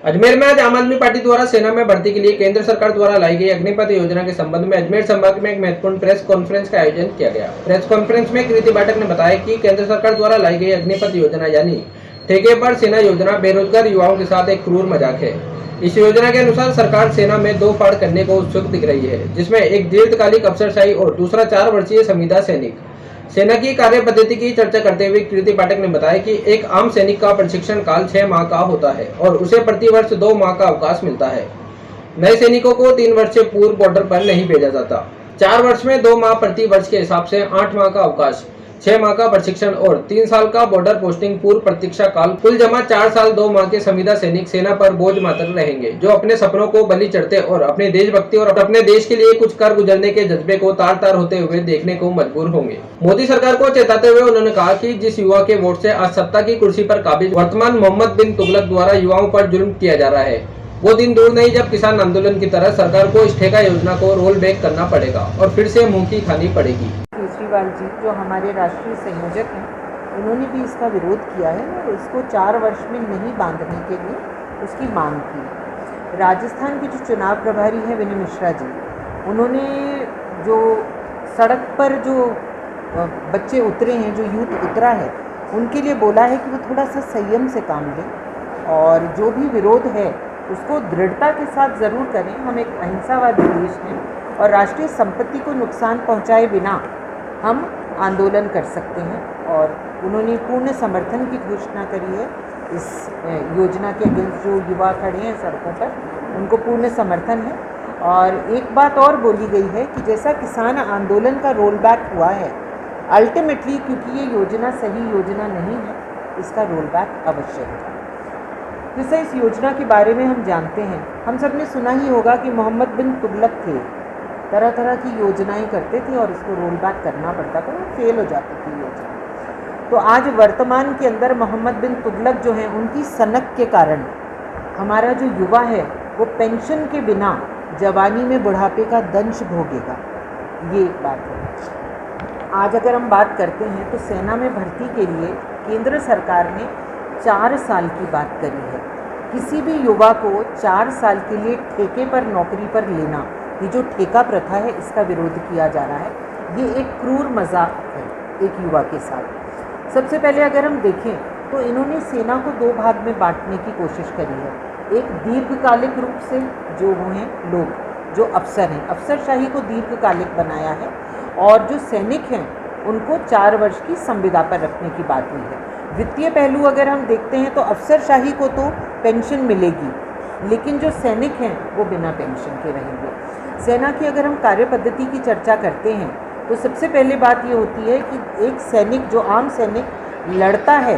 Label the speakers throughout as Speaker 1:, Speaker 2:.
Speaker 1: अजमेर में आज आम आदमी पार्टी द्वारा सेना में भर्ती के लिए केंद्र सरकार द्वारा लाई गई अग्निपथ योजना के संबंध में अजमेर संभाग में एक महत्वपूर्ण प्रेस कॉन्फ्रेंस का आयोजन किया गया। प्रेस कॉन्फ्रेंस में कृति पाठक ने बताया कि केंद्र सरकार द्वारा लाई गई अग्निपथ योजना यानी ठेके पर सेना योजना बेरोजगार युवाओं के साथ एक क्रूर मजाक है। इस योजना के अनुसार सरकार सेना में दो फाड़ करने को उत्सुक दिख रही है, जिसमें एक दीर्घकालिक अफसरशाही और दूसरा 4 वर्षीय संविदा सैनिक। सेना की कार्य पद्धति की चर्चा करते हुए कृति पाठक ने बताया कि एक आम सैनिक का प्रशिक्षण काल 6 माह का होता है और उसे प्रति वर्ष 2 माह का अवकाश मिलता है। नए सैनिकों को 3 वर्ष से पूर्व बॉर्डर पर नहीं भेजा जाता। 4 वर्ष में 2 माह प्रति वर्ष के हिसाब से 8 माह का अवकाश, 6 माह का प्रशिक्षण और 3 साल का बॉर्डर पोस्टिंग पूर्व प्रतीक्षा काल, कुल जमा 4 साल 2 माह के संविदा सैनिक सेना पर बोझ मात्र रहेंगे, जो अपने सपनों को बलि चढ़ते और अपने देशभक्ति और अपने देश के लिए कुछ कर गुजरने के जज्बे को तार तार होते हुए देखने को मजबूर होंगे। मोदी सरकार को चेताते हुए उन्होंने कहा कि जिस युवा के वोट से आज सत्ता की कुर्सी पर काबिज वर्तमान मोहम्मद बिन तुगलक द्वारा युवाओं पर जुल्म किया जा रहा है, वो दिन दूर नहीं जब किसान आंदोलन की तरह सरकार को इस ठेका योजना को रोल बैक करना पड़ेगा और फिर से मुंह की खानी पड़ेगी।
Speaker 2: केजरीवाल जी जो हमारे राष्ट्रीय संयोजक हैं, उन्होंने भी इसका विरोध किया है और इसको 4 वर्ष में नहीं बांधने के लिए उसकी मांग की। राजस्थान के जो चुनाव प्रभारी हैं विनय मिश्रा जी, उन्होंने जो सड़क पर जो बच्चे उतरे हैं, जो यूथ उतरा है, उनके लिए बोला है कि वो थोड़ा सा संयम से काम लें और जो भी विरोध है उसको दृढ़ता के साथ ज़रूर करें। हम एक अहिंसावादी देश हैं और राष्ट्रीय संपत्ति को नुकसान पहुंचाए बिना हम आंदोलन कर सकते हैं और उन्होंने पूर्ण समर्थन की घोषणा करी है इस योजना के अगेंस्ट। जो युवा खड़े हैं सड़कों पर, उनको पूर्ण समर्थन है। और एक बात और बोली गई है कि जैसा किसान आंदोलन का रोल बैक हुआ है, अल्टीमेटली क्योंकि ये योजना सही योजना नहीं है, इसका रोल बैक अवश्य है। जैसे इस योजना के बारे में हम जानते हैं, हम सब ने सुना ही होगा कि मोहम्मद बिन तुगलक थे, तरह तरह की योजनाएं करते थे और इसको रोल बैक करना पड़ता था, वो फेल हो जाती थी योजना। तो आज वर्तमान के अंदर मोहम्मद बिन तुगलक जो हैं, उनकी सनक के कारण हमारा जो युवा है वो पेंशन के बिना जवानी में बुढ़ापे का दंश भोगेगा। ये एक बात है। आज अगर हम बात करते हैं तो सेना में भर्ती के लिए केंद्र सरकार ने 4 साल की बात करी है। किसी भी युवा को 4 साल के लिए ठेके पर नौकरी पर लेना, ये जो ठेका प्रथा है, इसका विरोध किया जा रहा है। ये एक क्रूर मजाक है एक युवा के साथ। सबसे पहले अगर हम देखें तो इन्होंने सेना को 2 भाग में बांटने की कोशिश करी है। एक दीर्घकालिक रूप से जो वो हैं लोग, जो अफसर हैं, अफसरशाही को दीर्घकालिक बनाया है और जो सैनिक हैं उनको 4 वर्ष की संविदा पर रखने की बात हुई है। वित्तीय पहलू अगर हम देखते हैं तो अफसरशाही को तो पेंशन मिलेगी, लेकिन जो सैनिक हैं वो बिना पेंशन के रहेंगे। सेना की अगर हम कार्य पद्धति की चर्चा करते हैं तो सबसे पहले बात ये होती है कि एक सैनिक, जो आम सैनिक लड़ता है,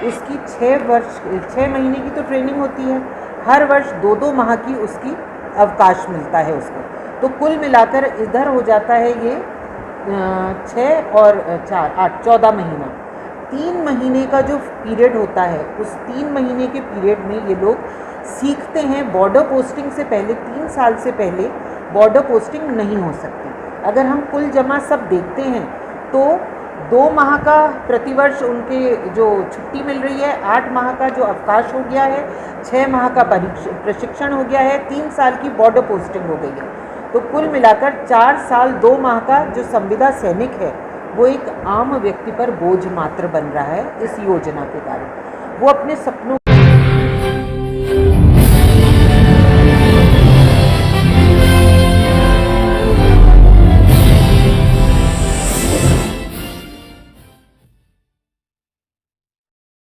Speaker 2: उसकी 6 महीने की तो ट्रेनिंग होती है, हर वर्ष 2-2 माह की उसकी अवकाश मिलता है उसको। तो कुल मिलाकर इधर हो जाता है ये 6 और 4 8 14 महीना। 3 महीने का जो पीरियड होता है, उस 3 महीने के पीरियड में ये लोग सीखते हैं। बॉर्डर पोस्टिंग से पहले 3 साल से पहले बॉर्डर पोस्टिंग नहीं हो सकती। अगर हम कुल जमा सब देखते हैं तो 2 माह का प्रतिवर्ष उनके जो छुट्टी मिल रही है, 8 माह का जो अवकाश हो गया है, 6 माह का प्रशिक्षण हो गया है, 3 साल की बॉर्डर पोस्टिंग हो गई है। तो कुल मिलाकर 4 साल 2 माह का जो संविदा सैनिक है वो एक आम व्यक्ति पर बोझ मात्र बन रहा है इस योजना के कारण। वो अपने सपनों